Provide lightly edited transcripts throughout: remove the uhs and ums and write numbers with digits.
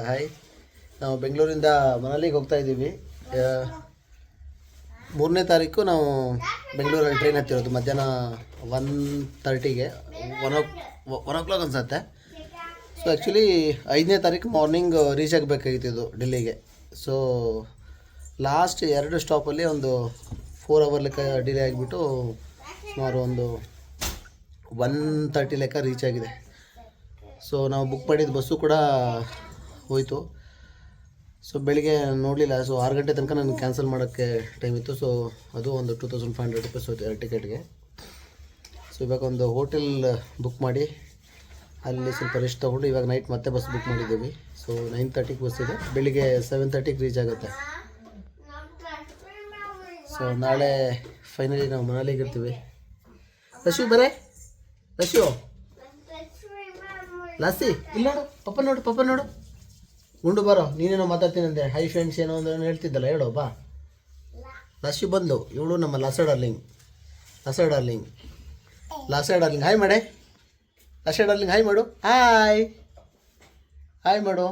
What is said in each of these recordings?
Hi, ನಾವು ಬೆಂಗಳೂರಿಂದ ಮನಾಲಿಗೆ ಹೋಗ್ತಾ ಇದ್ದೀವಿ. 3ನೇ ತಾರೀಕು ನಾವು ಬೆಂಗಳೂರಲ್ಲಿ ಟ್ರೈನ್ ಹತ್ತಿರೋದು. ಮಧ್ಯಾಹ್ನ 1:30ಗೆ 1 o'clock ಅನ್ಸುತ್ತೆ. ಸೊ ಆ್ಯಕ್ಚುಲಿ 5ನೇ ತಾರೀಕು ಮಾರ್ನಿಂಗ್ ರೀಚ್ ಆಗಬೇಕಾಗಿತ್ತು ಇದು ಡೆಲ್ಲಿಗೆ. ಸೊ ಲಾಸ್ಟ್ 2 ಸ್ಟಾಪಲ್ಲಿ ಒಂದು 4 hour ಲೆಕ್ಕ ಡಿಲೇ ಆಗಿಬಿಟ್ಟು ಸುಮಾರು ಒಂದು 1:30 ಲೆಕ್ಕ ರೀಚ್ ಆಗಿದೆ. ಸೊ ನಾವು ಬುಕ್ ಮಾಡಿದ ಬಸ್ಸು ಕೂಡ ಹೋಯಿತು. ಸೊ ಬೆಳಿಗ್ಗೆ ನೋಡಲಿಲ್ಲ. ಸೊ 6 ಗಂಟೆ ತನಕ ನನಗೆ ಕ್ಯಾನ್ಸಲ್ ಮಾಡೋಕ್ಕೆ ಟೈಮ್ ಇತ್ತು. ಸೊ ಅದು ಒಂದು 2500 ರೂಪೀಸ್ ಹೋಯ್ತು 2 ಟಿಕೆಟ್ಗೆ. ಸೊ ಇವಾಗ ಒಂದು ಹೋಟೆಲ್ ಬುಕ್ ಮಾಡಿ ಅಲ್ಲಿ ಸ್ವಲ್ಪ ರೆಸ್ಟ್ ತೊಗೊಂಡು ಇವಾಗ ನೈಟ್ ಮತ್ತೆ ಬಸ್ ಬುಕ್ ಮಾಡಿದ್ದೀವಿ. ಸೊ 9:30ಗೆ ಬಸ್ ಇದೆ, ಬೆಳಿಗ್ಗೆ 7:30ಗೆ ರೀಚ್ ಆಗುತ್ತೆ. ಸೊ ನಾಳೆ ಫೈನಲಿ ನಾವು ಮನಾಲಿಗೆ ಇರ್ತೀವಿ. ರಶು ಬರೇ, ರಶು ಲಾಸಿ ಇಲ್ಲಿ ನೋಡು, ಪಪ್ಪ ನೋಡು ಗುಂಡು ಬರೋ. ನೀನೇನೋ ಮಾತಾಡ್ತೀನಂತೆ, ಹೈ ಫ್ರೆಂಡ್ಸ್ ಏನೋ ಒಂದು ಹೇಳ್ತಿದ್ದಲ್ಲ, ಹೇಳೋ ಬಾ. ಲಶು ಬಂದು, ಇವಳು ನಮ್ಮ ಲಾಸ ಡಾರ್ಲಿಂಗ್. ಹಾಯ್ ಮಾಡೆ, ಲಾಸ ಡಾರ್ಲಿಂಗ್ ಹಾಯ್ ಮಾಡು. ಹಾಯ್ ಮಾಡು.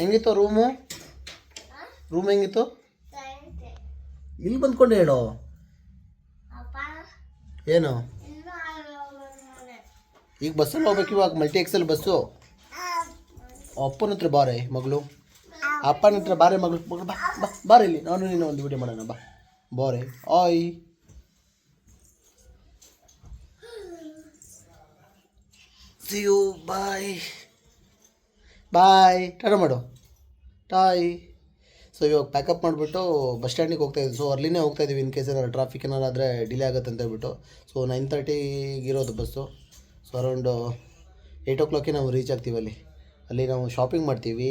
ಹೆಂಗಿತ್ತು ರೂಮ್ ಹೆಂಗಿತ್ತು? ಇಲ್ಲಿ ಬಂದ್ಕೊಂಡು ಹೇಳೋ. ಏನು ಈಗ ಬಸ್ಸಲ್ಲಿ ಹೋಗ್ಬೇಕು, ಇವಾಗ ಮಲ್ಟಿ ಎಕ್ಸೆಲ್ ಬಸ್ಸು. ಅಪ್ಪನ ಹತ್ರ ಬಾರೆ ಮಗಳು, ಅಪ್ಪನ ಹತ್ರ ಬಾರೆ ಮಗಳು ಬಾ ಬಾ ಬಾರೆ ಇಲ್ಲಿ, ನಾನು ನೀನು ಒಂದು ವಿಡಿಯೋ ಮಾಡೋಣ ಬಾ. ಬಾರೆ ಆಯ್ ಸಿ ಯು, ಬಾಯ್ ಟಾಟಾ ಮಾಡು, ಟಾಯ್. ಸೊ ಇವಾಗ ಪ್ಯಾಕಪ್ ಮಾಡಿಬಿಟ್ಟು ಬಸ್ ಸ್ಟ್ಯಾಂಡಿಗೆ ಹೋಗ್ತಾಯಿದ್ವಿ. ಸೊ ಅರ್ಲಿನೇ ಹೋಗ್ತಾಯಿದ್ದೀವಿ, ಇನ್ ಕೇಸ್ ಏನಾದ್ರು ಟ್ರಾಫಿಕ್ ಏನಾರು ಆದರೆ ಡಿಲೇ ಆಗುತ್ತೆ ಅಂತ ಹೇಳ್ಬಿಟ್ಟು. ಸೊ 9:30 ಇರೋದು ಬಸ್ಸು. ಸೊ ಅರೌಂಡ್ 8 o'clock ನಾವು ರೀಚ್ ಆಗ್ತೀವಿ. ಅಲ್ಲಿ ನಾವು ಶಾಪಿಂಗ್ ಮಾಡ್ತೀವಿ.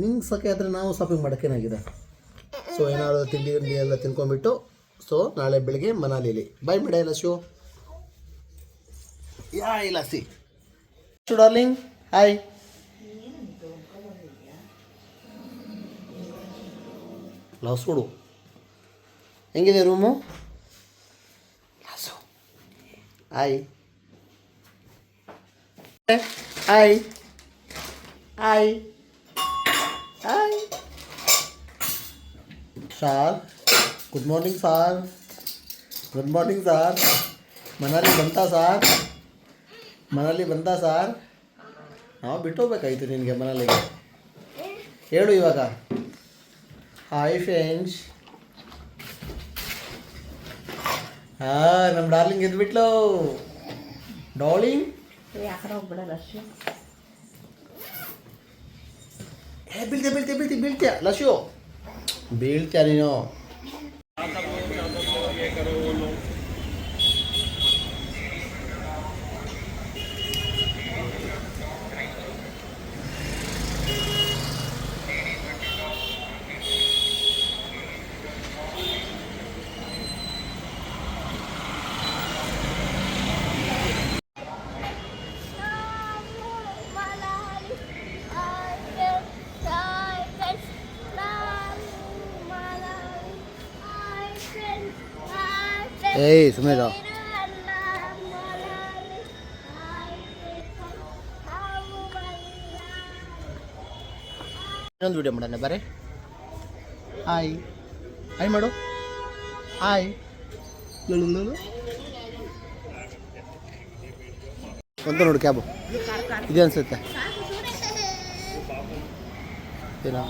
ನಿಂಗೆ ಸಖೆ ಆದರೆ ನಾವು ಶಾಪಿಂಗ್ ಮಾಡೋಕ್ಕೇನಾಗಿದೆ. ಸೊ ಏನಾದ್ರು ತಿಂಡಿ ಎಲ್ಲ ತಿನ್ಕೊಂಡ್ಬಿಟ್ಟು ಸೊ ನಾಳೆ ಬೆಳಿಗ್ಗೆ ಮನಾಲಿಲಿ ಬಾಯ್ ಮಾಡ. ಲಶು ಇಲ್ಲ ಸಿ ಡಾರ್ಲಿಂಗ್ ಹಾಯ್. ಲಸುಡು ಹೆಂಗಿದೆ room? Hi sir, good morning sir. Manali ಬಂತಾ ಸಾರ್? ನಾವು ಬಿಟ್ಟು ಹೋಗ್ಬೇಕಾಯ್ತು ನಿನಗೆ ಮನಾಲಿಗೆ. ಹೇಳು ಇವಾಗ. Hi friends. ನಮ್ಮ ಡಾರ್ಲಿಂಗ್ ಎದ್ಬಿಟ್ಲು. ಡಾರ್ಲಿಂಗ್ ಬೀಳ್ತೀಯ ಲಶು, ಬೀಳ್ತೀಯ ನೀನು. ಏಯ್ ಸುಮ್ಮನೆ ಇರೋ. ಇನ್ನೊಂದು ವಿಡಿಯೋ ಮಾಡೋಣ ಬರೀ. ಹಾಯ್ ಮಾಡು. ಹಾಯ್ ಅಂತ ನೋಡು, ಕ್ಯಾಬು ಇದೆ ಅನ್ಸುತ್ತೆ. ಏನೋ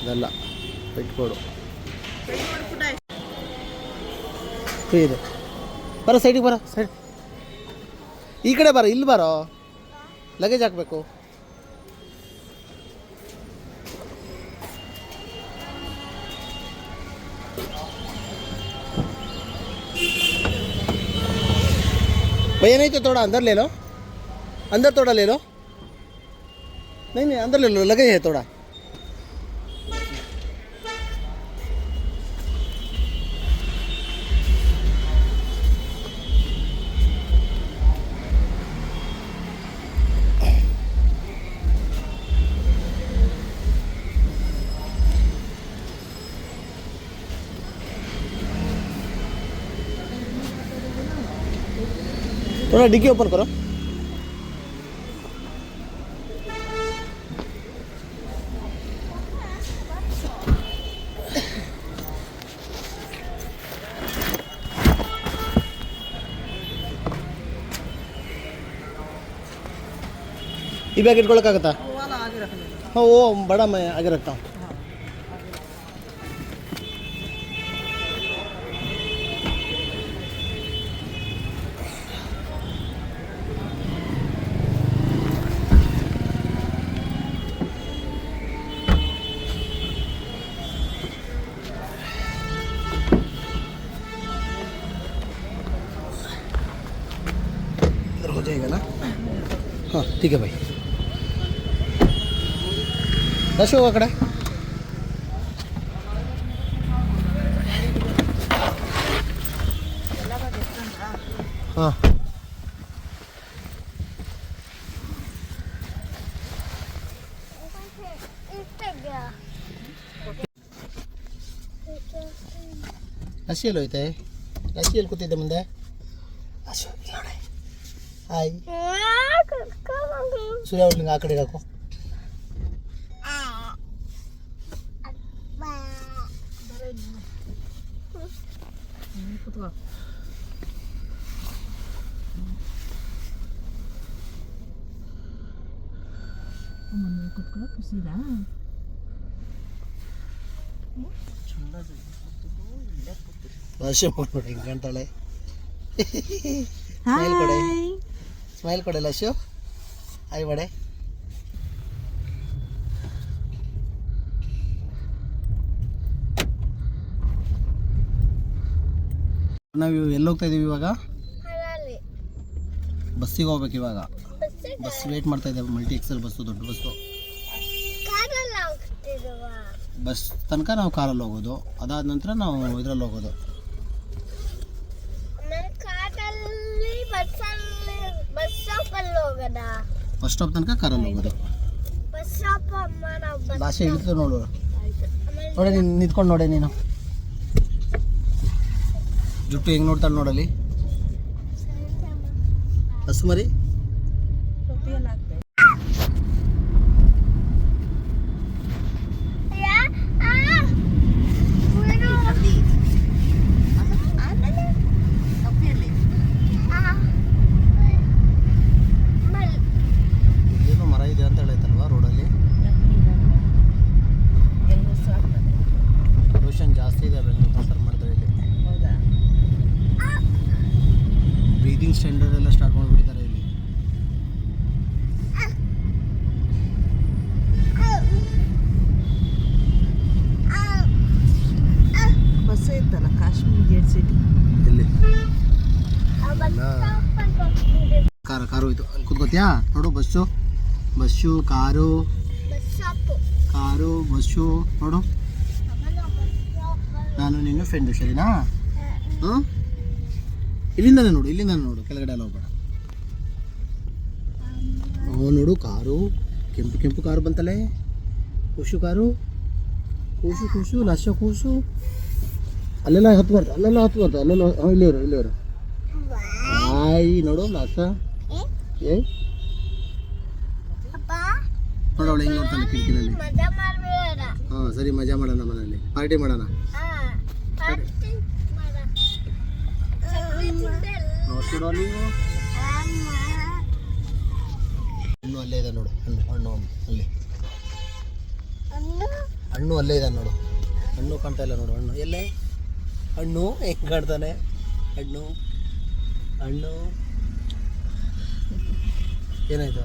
ಇದೆಲ್ಲ ಪೆಟ್ಕೊಡು ಫ್ರೀ ಇದೆ. ಬರೋ ಸೈಡಿಗೆ ಬರೋ, ಸೈಡ್ ಈ ಕಡೆ ಬರೋ, ಇಲ್ಲಿ ಬರೋ, ಲಗೇಜ್ ಹಾಕಬೇಕು. भैया नहीं तो थोड़ा अंदर ले लो, अंदर थोड़ा ले लो. नहीं अंदर ले लो, लगे है थोड़ा. थोड़ा डिक्की ओपन करो. ಈ ಬ್ಯಾಗ್ ಇಟ್ಕೊಳಕ್ಕಾಗತ್ತಾ? हाँ वो बड़ा मैं आगे रखता हूँ. इधर हो जाएगा ना? हाँ ठीक है भाई. रश होगा कड़ा. हाँ ರಶಿಯಲ್ಲಿ ಹೋಯ್ತೆ. ರಶಿಯಲ್ಲಿ ಕೂತಿದ್ದೆ ಮುಂದೆ. ಅಶು ಇಲ್ಲ ನೋಡಿ. ಹಾಯ್ ಸೂರ್ಯ ಅವ್ಳಿಗೆ ಆ ಕಡೆಗೆ ಹಾಕು. ರಶಿ ನೋಡಿ ಹಿಂಗೆ ಕಾಣ್ತಾಳೆ. ಸ್ಮೈಲ್ ಕೊಡೆ, ಸ್ಮೈಲ್ ಕೊಡೆ ಲಶು. ಹಾಯ್ ಬಡೆ. ನಾವು ಎಲ್ಲಿ ಹೋಗ್ತಾ ಇದೀವಿ ಇವಾಗ? ಬಸ್ಸಿಗೆ ಹೋಗ್ಬೇಕು ಇವಾಗ. ಬಸ್ ವೇಟ್ ಮಾಡ್ತಾ ಇದ್ದೇವೆ. ಮಲ್ಟಿ ಎಕ್ಸೆಲ್ ಬಸ್ಸು, ದೊಡ್ಡ ಬಸ್ಸು. ಬಸ್ ತನಕ ನಾವು ಕಾರಲ್ಲಿ ಹೋಗೋದು, ಅದಾದ ನಂತರ ನಾವು ಇದರಲ್ಲಿ ಹೋಗೋದು. ಬಸ್ ಸ್ಟಾಪ್ ತನಕ ಕಾರಲ್ಲಿ ಹೋಗೋದು. ಭಾಷೆ ಇಳಿತು ನೋಡು. ನೋಡಿ ನೀನು ನಿಂತ್ಕೊಂಡು ನೋಡಿ. ನೀನು ಜುಟ್ಟು ಹೆಂಗೆ ನೋಡ್ತಾಳೆ ನೋಡಲಿ. ಹಸು ಮರಿ. ಇಲ್ಲೇನೋ ಮರ ಇದೆ ಅಂತ ಹೇಳೈತಲ್ವಾ ರೋಡಲ್ಲಿ. ಪೊಲ್ಯೂಷನ್ ಜಾಸ್ತಿ ಇದೆ ಬೆಂಗಳೂರು ಕಂಪೇರ್ ಮಾಡಿದ್ರೆ ಇಲ್ಲಿ. ಬ್ರೀದಿಂಗ್ ಸ್ಟ್ಯಾಂಡರ್ಡ್ ಎಲ್ಲ ಸ್ಟಾರ್ಟ್ ಮಾಡಿಬಿಟ್ಟಿದ್ದಾರೆ ಇಲ್ಲಿ. ಬಸ್ ಇತ್ತಲ್ಲ ಕಾಶ್ಮೀರ್ ಗೇಟ್ ಸಿಟಿ. ಎಲ್ಲಿ ಕಾರು ಹೋಯ್ತು. ಅಲ್ಲಿ ಕೂತ್ಕೋತೀಯಾ ನೋಡು. ಬಸ್ಸು ಬಸ್ಸು ಕಾರು ಬಸ್ಸು ನೋಡು. ನಾನು ನಿನ್ನ ಫ್ರೆಂಡು ಸರಿನಾ? ಹಾಂ ಇಲ್ಲಿಂದಾನೆ ನೋಡು ಕೆಳಗಡೆ ಎಲ್ಲ ಹೋಗ್ಬೇಡ. ನೋಡು ಕಾರು, ಕೆಂಪು ಕಾರು ಬಂತಲ್ಲೇ. ಕೂಸು ಕಾರು, ಕೂಸು ಲಶ ಕೂಸು. ಅಲ್ಲೆಲ್ಲ ಹತ್ಬಾರ್ದು. ಅಲ್ಲೆಲ್ಲ ಇಲ್ಲಿವರು. ಹಾಯ್ ನೋಡು ಲಾಸ. ಏ ನೋಡು ಅವಳು ಹೆಂಗೆ ನೋಡ್ತಾನೆ ಕಿಟಕಿನಲ್ಲಿ. ಹಾಂ ಸರಿ, ಮಜಾ ಮಾಡೋಣ ಮನೆಯಲ್ಲಿ. ಪಾರ್ಟಿ ಮಾಡೋಣ. ನೋಡ್ತಿಡೋ ನೀವು. ಹಣ್ಣು ಅಲ್ಲೇ ಇದೆ ನೋಡು. ಹಣ್ಣು ಅಲ್ಲಿ. ಹಣ್ಣು ಅಲ್ಲೇ ಇದೆ ನೋಡು. ಹಣ್ಣು ಕಾಣ್ತಾ ಇಲ್ಲ ನೋಡು. ಹಣ್ಣು ಎಲ್ಲೇ? ಹಣ್ಣು ಹೆಂಗೆ ಕಾಣ್ತಾನೆ. ಹಣ್ಣು ಏನಾಯ್ತು?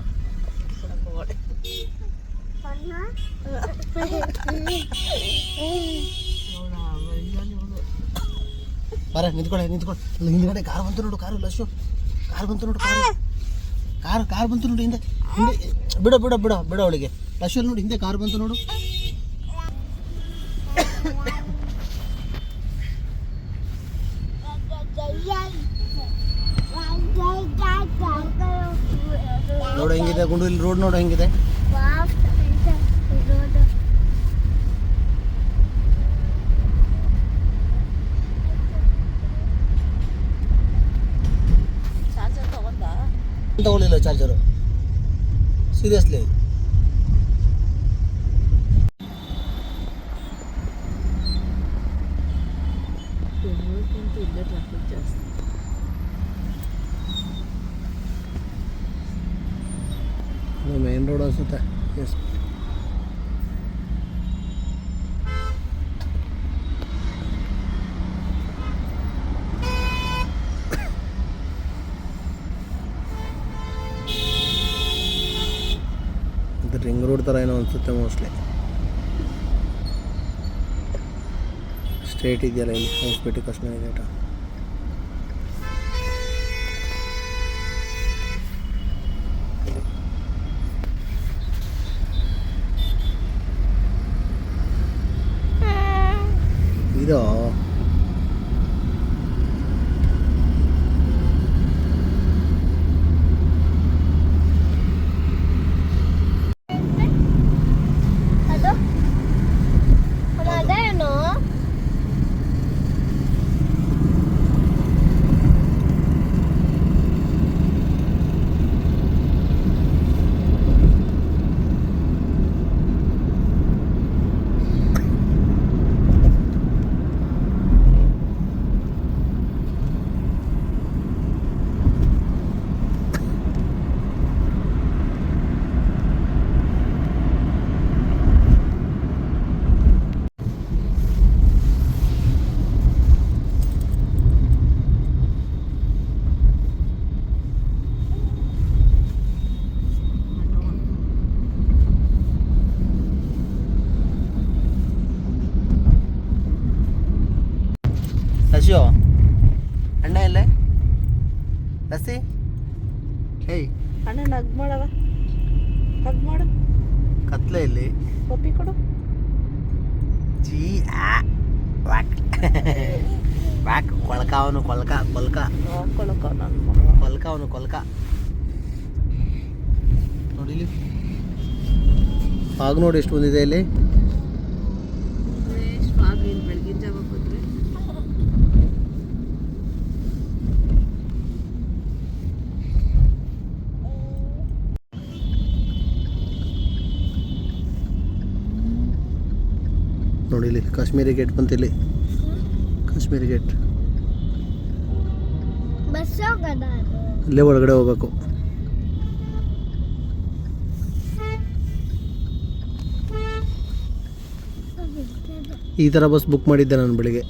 ಬರ ನಿಂತ್ಕೊಳ್ಳೆ. ಹಿಂದ್ಗಡೆ ಕಾರ್ ಬಂತು ನೋಡು. ಕಾರು ಲಶು ಕಾರ್ ಬಂತು ನೋಡು. ಕಾರ್ ಬಂತು ನೋಡು. ಹಿಂದೆ ಬಿಡ ಅವಳಿಗೆ. ಲಶು ನೋಡಿ ಹಿಂದೆ ಕಾರ್ ಬಂತು ನೋಡು. ನೋಡು ಹೆಂಗಿದೆ ಗುಂಡು. ಇಲ್ಲಿ ರೋಡ್ ನೋಡು ಹೆಂಗಿದೆ. ತಗೊಳ್ಳಿಲ್ಲ ಚಾರ್ಜರು ಸೀರಿಯಸ್ಲಿ. ಇಲ್ಲೇ ಟ್ರಾಫಿಕ್ ಜಾಸ್ತಿ. ಇದು ಮೇನ್ ರೋಡ್ ಅನಿಸುತ್ತೆ. ಎಸ್, ಇದು ರಿಂಗ್ ರೋಡ್ ಥರ ಏನೋ ಅನಿಸುತ್ತೆ ಮೋಸ್ಟ್ಲಿ. ಸ್ಟ್ರೇಟ್ ಇದೆಯಲ್ಲ ಇಲ್ಲಿ ಹಾಸ್ಪಿಟಲ್ ಕೃಷ್ಣ ಗೇಟ. ಇದು ಲಸ್ಯೋ ಅಣ್ಣ ಇಲ್ಲೇ ಲಸ್ಸಿ. ಹೇಯ್ ಅಣ್ಣ ಹಗ್ ಮಾಡವ, ಹಗ್ ಮಾಡು. ಕತ್ಲೆ ಇಲ್ಲಿ ಪಪ್ಪಿ ಕೊಡು. ಜೀ ವ್ಯಾಕ್ ವ್ಯಾಕ್ ಕೊಳ್ಕ ಅವನು ಕೊಲ್ಕ ಕೊಲ್ಕ ನೋಡ್ಕೊಳಕ ನನ್ನ ಮಗ. ಕೊಲ್ಕ ಅವನು ಕೊಲ್ಕ ನೋಡಿಲಿ. ಆಗ ನೋಡಿ ಎಷ್ಟು ಬಂದಿದೆ ಇಲ್ಲಿ. ಬೆಳಗಿನ ಜಾವ ಬಂದ್ರೆ ನೋಡಿ ಇಲ್ಲಿ ಕಾಶ್ಮೀರಿ ಗೇಟ್ ಬಂತಿಲ್ಲಿ. ಕಾಶ್ಮೀರಿ ಗೇಟ್ ಅಲ್ಲೇ ಒಳಗಡೆ ಹೋಗ್ಬೇಕು. ಈ ಥರ ಬಸ್ ಬುಕ್ ಮಾಡಿದ್ದೆ ನಾನು ಬೆಳಿಗ್ಗೆ.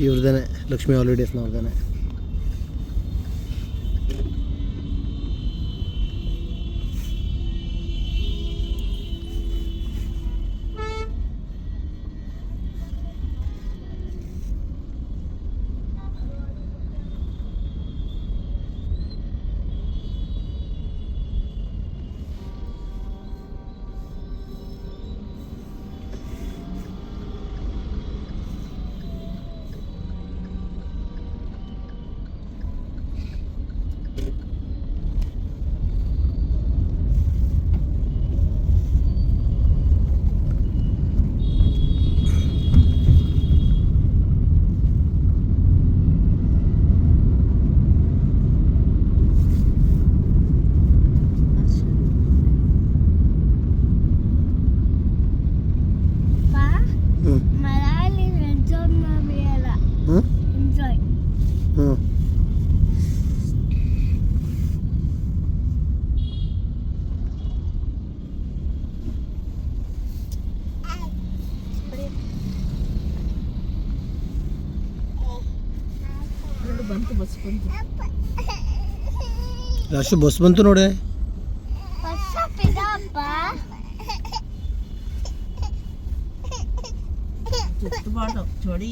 ಇವ್ರದ್ದೇನೆ, ಲಕ್ಷ್ಮೀ ಹಾಲಿಡೇಸ್ನವ್ರದ್ದೇನೆ. ಬಂತು, ಬಸ್ ಬಂತು. ರಾಶು ಬಸ್ ಬಂತು ನೋಡಿ. ಚುತ್ತಬಾರ್ದು ಚೋಡಿ.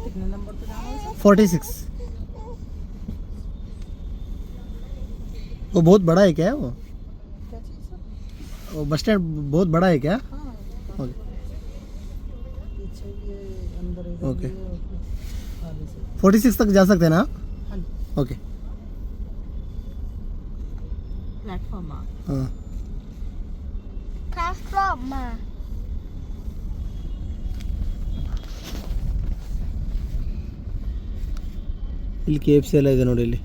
कितना नंबर पे जाना है? 46। वो बहुत बड़ा है क्या वो? क्या चीज़ है? वो बस स्टैंड बहुत बड़ा है क्या? हाँ, ओके पीछे ये अंदर इधर ओके। ये आगे से 46 तक जा सकते हैं ना? हाँ ओके प्लेटफॉर्म आ हाँ ಇಲ್ಲಿ KFC ಎಲ್ಲ ಇದೆ ನೋಡಿ ಇಲ್ಲಿ.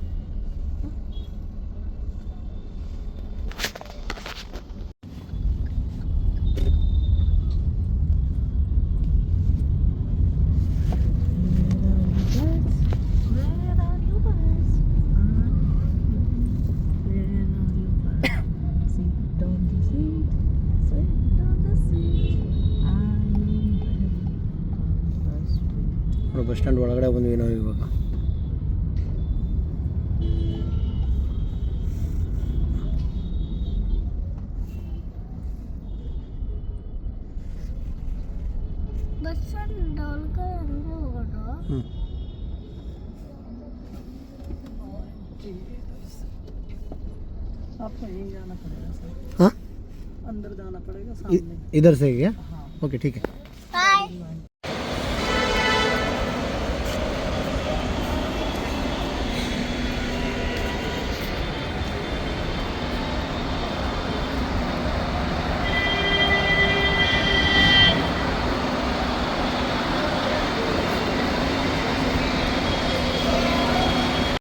ಬಸ್ ಸ್ಟ್ಯಾಂಡ್ ಒಳಗಡೆ ಬಂದ್ವಿ ನಾವು ಇವಾಗ. आपको यहीं जाना पड़ेगा सर, हाँ अंदर जाना पड़ेगा सामने. इधर से क्या? ओके ठीक है.